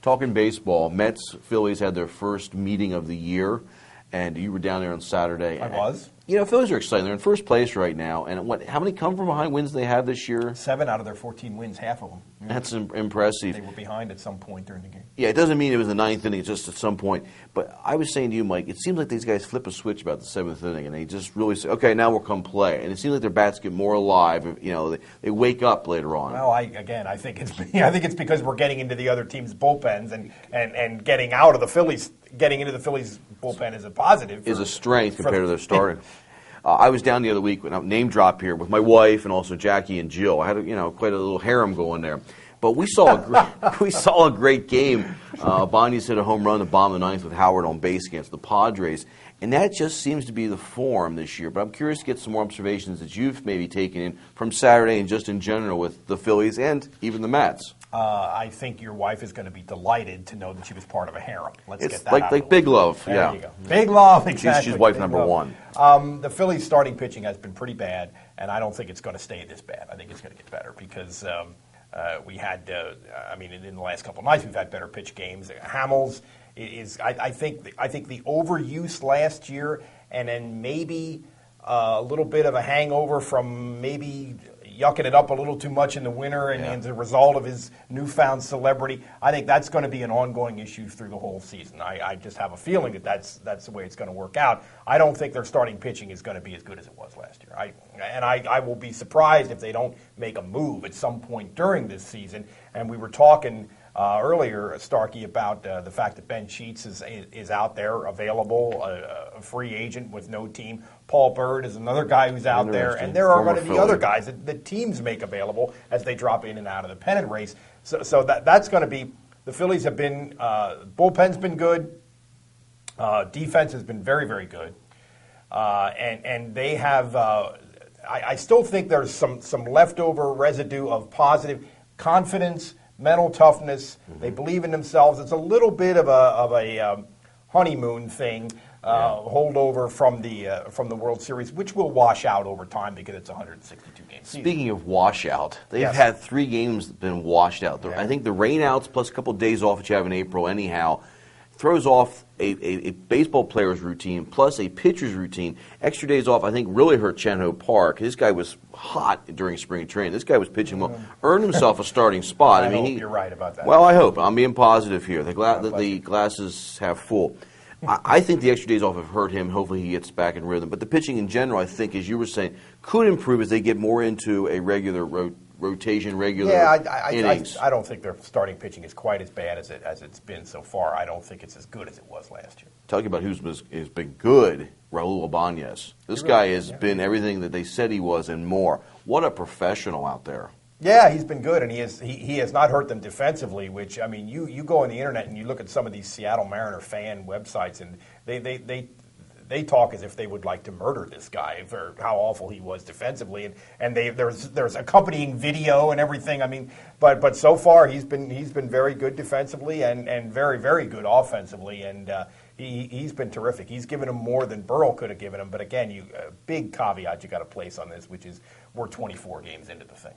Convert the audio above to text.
Talking baseball, Mets, Phillies had their first meeting of the year, and you were down there on Saturday. I was. You know, Phillies are exciting. They're in first place right now. And how many come from behind wins they have this year? 7 out of their 14 wins, half of them. That's impressive. They were behind at some point during the game. Yeah, it doesn't mean it was the ninth inning, it's just at some point. But I was saying to you, Mike, it seems like these guys flip a switch about the seventh inning, and they just really say, okay, now we'll come play. And it seems like their bats get more alive. You know, they wake up later on. Well, I think it's because we're getting into the other team's bullpens and getting out of the Phillies. Getting into the Phillies bullpen is a positive. Is a strength compared to their starting. I was down the other week, name drop here, with my wife and also Jackie and Jill. I had quite a little harem going there. But we saw a great game. Ibanez hit a home run to bomb the ninth with Howard on base against the Padres. And that just seems to be the form this year. But I'm curious to get some more observations that you've maybe taken in from Saturday and just in general with the Phillies and even the Mets. I think your wife is going to be delighted to know that she was part of a harem. Let's get that like out like Big Love. There yeah. you go. Big Love, exactly. She's wife Big number love. one. The Phillies' starting pitching has been pretty bad, and I don't think it's going to stay this bad. I think it's going to get better because we had, in the last couple of nights, we've had better pitch games. Hamels is, I think the overuse last year, and then maybe a little bit of a hangover from maybe yucking it up a little too much in the winter and as a result of his newfound celebrity. I think that's going to be an ongoing issue through the whole season. I just have a feeling that's the way it's going to work out. I don't think their starting pitching is going to be as good as it was last year. I will be surprised if they don't make a move at some point during this season. And we were talking earlier, Starkey, about the fact that Ben Sheets is out there, available, a free agent with no team. Paul Bird is another guy who's out there. And there are going to be other guys that teams make available as they drop in and out of the pennant race. So that's going to be – the Phillies have been bullpen's been good. Defense has been very, very good. And they have I still think there's some leftover residue of positive confidence, mental toughness. They believe in themselves. It's a little bit of a honeymoon thing, holdover from the World Series, which will wash out over time because it's a 162 game season. Speaking of washout, they've had 3 games that have been washed out. I think the rainouts plus a couple of days off that you have in April anyhow throws off a baseball player's routine plus a pitcher's routine. Extra days off, I think, really hurt Chenho Park. This guy was hot during spring training. This guy was pitching well. Earned himself a starting spot. I hope you're right about that. Well, I hope. I'm being positive here. The glasses half full. I think the extra days off have hurt him. Hopefully he gets back in rhythm. But the pitching in general, I think, as you were saying, could improve as they get more into a regular rotation, innings. I don't think their starting pitching is quite as bad as it's been so far. I don't think it's as good as it was last year. Talking about who's been good, Raul Ibanez. This guy has been everything that they said he was and more. What a professional out there. Yeah, he's been good, and he has not hurt them defensively, which, I mean, you go on the internet and you look at some of these Seattle Mariner fan websites, and they talk as if they would like to murder this guy for how awful he was defensively, and there's accompanying video and everything. I mean, but so far he's been very good defensively and very, very good offensively, and he's been terrific. He's given him more than Burrow could have given him, but again, a big caveat you got to place on this, which is we're 24 games into the thing.